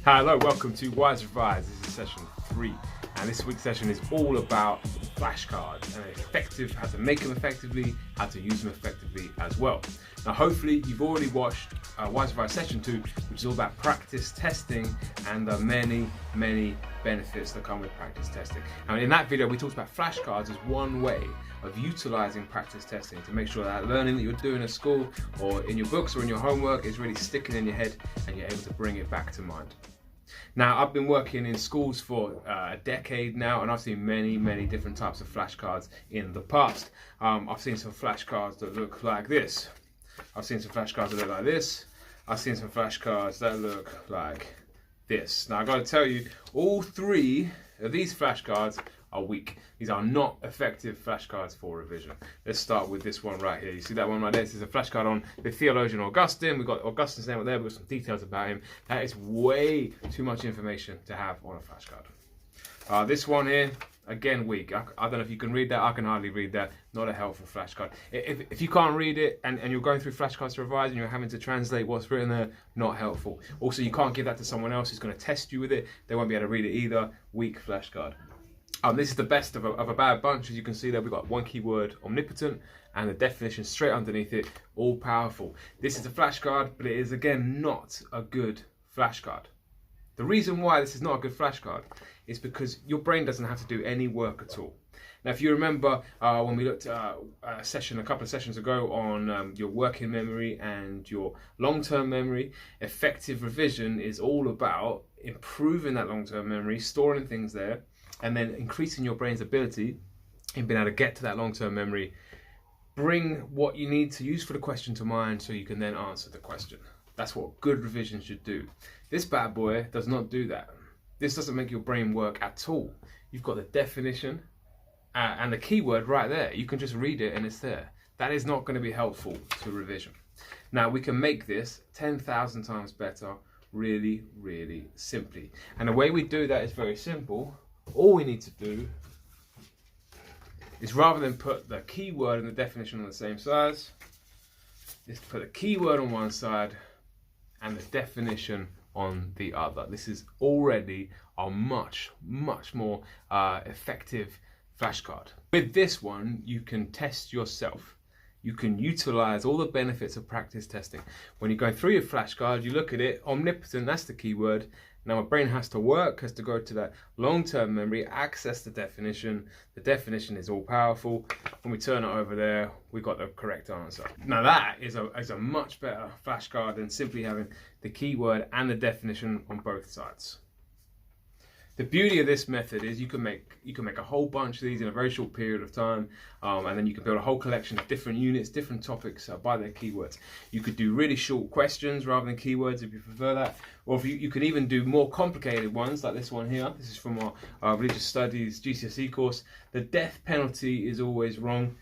Hello, welcome to Wise Revise. This is session 3, and this week's session is all about flashcards and how to make them effectively, how to use them effectively as well. Now, hopefully, you've already watched Wise Revise session 2, which is all about practice testing and the many benefits that come with practice testing. Now, in that video, we talked about flashcards as one way of utilizing practice testing to make sure that learning that you're doing at school or in your books or in your homework is really sticking in your head and you're able to bring it back to mind. Now, I've been working in schools for a decade now, and I've seen many different types of flashcards in the past. I've seen some flashcards that look like this. I've seen some flashcards that look like this. I've seen some flashcards that look like this. Now, I've got to tell you, all 3 of these flashcards are weak. These are not effective flashcards for revision. Let's start with this one right here. You see that one right there? This is a flashcard on the theologian Augustine. We've got Augustine's name up there. We've got some details about him. That is way too much information to have on a flashcard. This one here, again, weak. I don't know if you can read that. I can hardly read that. Not a helpful flashcard. If you can't read it and you're going through flashcards to revise and you're having to translate what's written there, not helpful. Also, you can't give that to someone else who's going to test you with it. They won't be able to read it either. Weak flashcard. This is the best of a bad bunch. As you can see there, we've got one keyword, omnipotent, and the definition straight underneath it, all powerful. This is a flashcard, but it is, again, not a good flashcard. The reason why this is not a good flashcard is because your brain doesn't have to do any work at all. Now, if you remember when we looked at a couple of sessions ago on your working memory and your long-term memory, effective revision is all about improving that long-term memory, storing things there, and then increasing your brain's ability in being able to get to that long-term memory, bring what you need to use for the question to mind so you can then answer the question. That's what good revision should do. This bad boy does not do that. This doesn't make your brain work at all. You've got the definition and the keyword right there. You can just read it and it's there. That is not going to be helpful to revision. Now, we can make this 10,000 times better really simply. And the way we do that is very simple. All we need to do is, rather than put the keyword and the definition on the same size, is put the keyword on one side and the definition on the other. This is already a much more effective flashcard. With this one, you can test yourself. You can utilize all the benefits of practice testing. When you're going through your flashcard, you look at it, omnipotent, that's the keyword. Now my brain has to work, has to go to that long-term memory, access the definition. The definition is all powerful. When we turn it over there, we got the correct answer. Now that is a much better flashcard than simply having the keyword and the definition on both sides. The beauty of this method is you can make a whole bunch of these in a very short period of time, and then you can build a whole collection of different units, different topics by their keywords. You could do really short questions rather than keywords if you prefer that, or if you could even do more complicated ones like this one here. This is from our Religious Studies GCSE course. The death penalty is always wrong.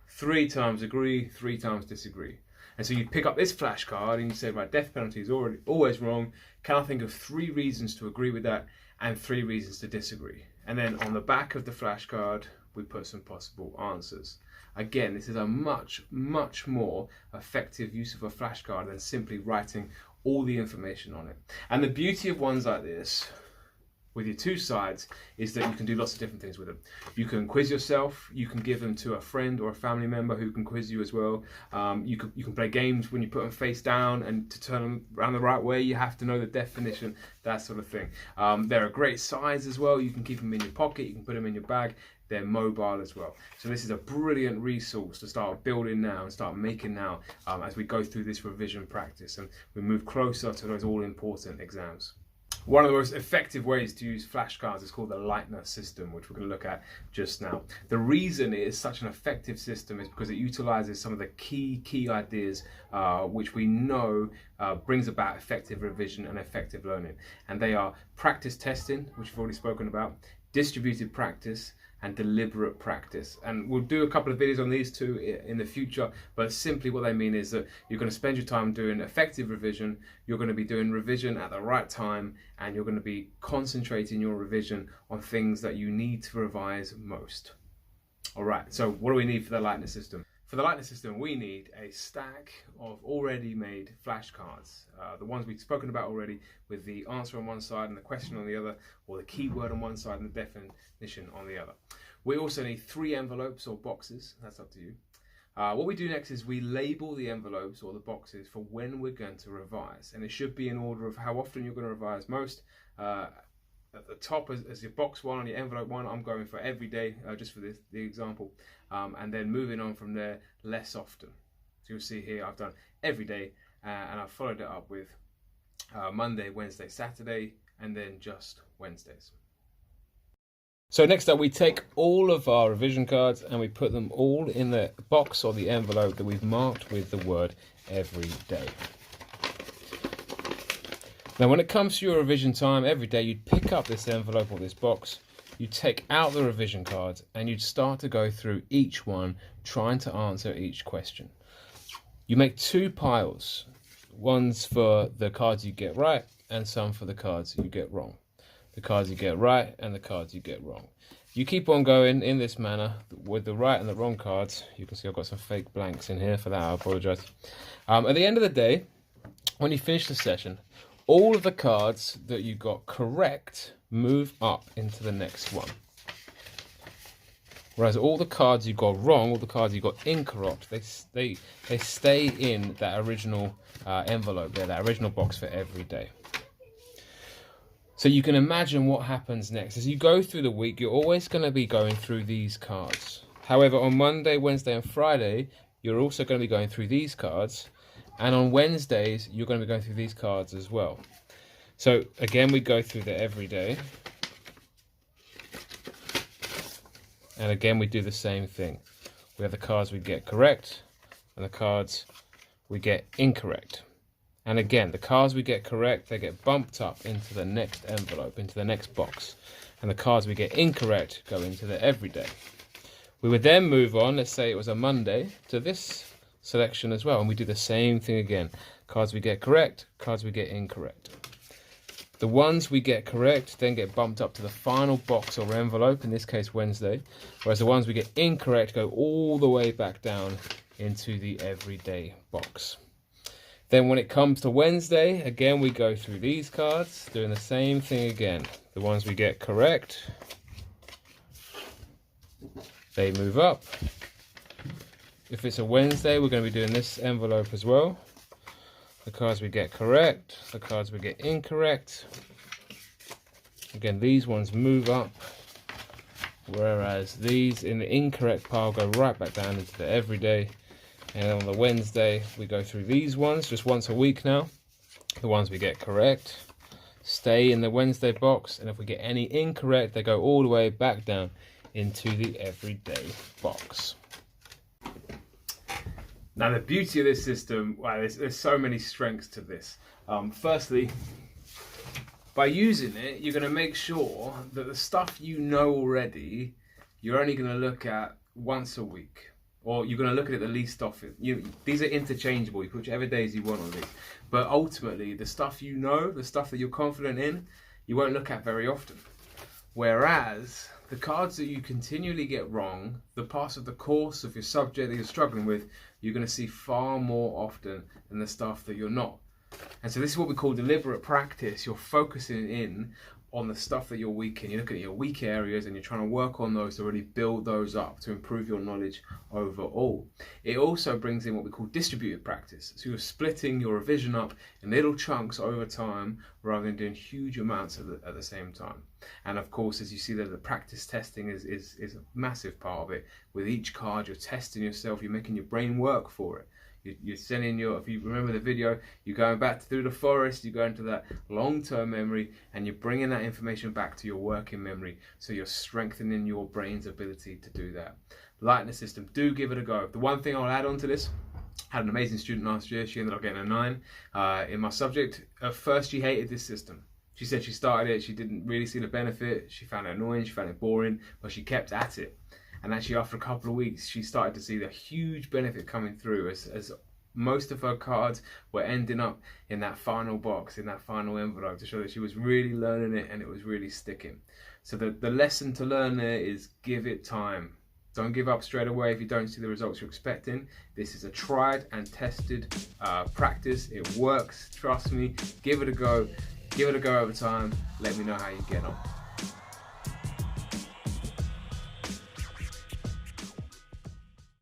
3 times agree, 3 times disagree. And so you pick up this flashcard and you say, right, death penalty is always wrong. Can I think of 3 reasons to agree with that and 3 reasons to disagree? And then on the back of the flashcard, we put some possible answers. Again, this is a much more effective use of a flashcard than simply writing all the information on it. And the beauty of ones like this, with your 2 sides, is that you can do lots of different things with them. You can quiz yourself, you can give them to a friend or a family member who can quiz you as well. You can play games when you put them face down, and to turn them around the right way, you have to know the definition, that sort of thing. They're a great size as well. You can keep them in your pocket, you can put them in your bag. They're mobile as well. So this is a brilliant resource to start building now and start making now as we go through this revision practice and we move closer to those all-important exams. One of the most effective ways to use flashcards is called the Lightener System, which we're going to look at just now. The reason it is such an effective system is because it utilizes some of the key ideas which we know brings about effective revision and effective learning. And they are practice testing, which we've already spoken about, distributed practice, and deliberate practice. And we'll do a couple of videos on these 2 in the future, but simply what they mean is that you're going to spend your time doing effective revision, you're going to be doing revision at the right time, and you're going to be concentrating your revision on things that you need to revise most. All right, so what do we need for the Lightener System? For the Lightener System, we need a stack of already made flashcards. The ones we've spoken about already, with the answer on one side and the question on the other, or the keyword on one side and the definition on the other. We also need 3 envelopes or boxes, that's up to you. What we do next is we label the envelopes or the boxes for when we're going to revise. And it should be in order of how often you're going to revise most. At the top as your box 1 on your envelope 1, I'm going for every day, just for the example. And then moving on from there, less often. So you'll see here I've done every day, and I've followed it up with Monday, Wednesday, Saturday, and then just Wednesdays. So next up, we take all of our revision cards and we put them all in the box or the envelope that we've marked with the word every day. Now when it comes to your revision time, every day you'd pick up this envelope or this box, you'd take out the revision cards and you'd start to go through each one, trying to answer each question. You make 2 piles, one's for the cards you get right and some for the cards you get wrong. The cards you get right and the cards you get wrong. You keep on going in this manner with the right and the wrong cards. You can see I've got some fake blanks in here. For that, I apologise. At the end of the day, when you finish the session, all of the cards that you got correct move up into the next one. Whereas all the cards you got wrong, all the cards you got incorrect, they stay in that original envelope there, that original box for every day. So you can imagine what happens next. As you go through the week, you're always going to be going through these cards. However, on Monday, Wednesday and Friday, you're also going to be going through these cards. And on Wednesdays, you're going to be going through these cards as well. So again, we go through the every day. And again, we do the same thing. We have the cards we get correct and the cards we get incorrect. And again, the cards we get correct, they get bumped up into the next envelope, into the next box. And the cards we get incorrect go into the everyday. We would then move on, let's say it was a Monday, to this selection as well. And we do the same thing again. Cards we get correct, cards we get incorrect. The ones we get correct then get bumped up to the final box or envelope, in this case Wednesday. Whereas the ones we get incorrect go all the way back down into the everyday box. Then when it comes to Wednesday, again, we go through these cards, doing the same thing again. The ones we get correct, they move up. If it's a Wednesday, we're going to be doing this envelope as well. The cards we get correct, the cards we get incorrect. Again, these ones move up, whereas these in the incorrect pile go right back down into the everyday. And on the Wednesday, we go through these ones just once a week now. The ones we get correct stay in the Wednesday box, and if we get any incorrect, they go all the way back down into the everyday box. Now, the beauty of this system, wow, there's so many strengths to this. Firstly, by using it, you're going to make sure that the stuff you know already, you're only going to look at once a week. Or you're going to look at it the least often. These are interchangeable. You put whichever days you want on these. But ultimately, the stuff you know, the stuff that you're confident in, you won't look at very often. Whereas the cards that you continually get wrong, the parts of the course of your subject that you're struggling with, you're going to see far more often than the stuff that you're not. And so this is what we call deliberate practice. You're focusing in on the stuff that you're weak in. You're looking at your weak areas and you're trying to work on those to really build those up to improve your knowledge overall. It also brings in what we call distributed practice. So you're splitting your revision up in little chunks over time rather than doing huge amounts at the same time. And of course, as you see there, the practice testing is a massive part of it. With each card, you're testing yourself, you're making your brain work for it. You're sending if you remember the video, you're going back through the forest, you go into that long-term memory and you're bringing that information back to your working memory. So you're strengthening your brain's ability to do that. Lightener System, do give it a go. The one thing I'll add on to this, I had an amazing student last year. She ended up getting a 9 in my subject. At first, she hated this system. She said she started it, she didn't really see the benefit. She found it annoying, she found it boring, but she kept at it. And actually, after a couple of weeks, she started to see the huge benefit coming through as most of her cards were ending up in that final box, in that final envelope, to show that she was really learning it and it was really sticking. So the lesson to learn there is give it time. Don't give up straight away if you don't see the results you're expecting. This is a tried and tested practice. It works, trust me. Give it a go. Give it a go over time. Let me know how you get on.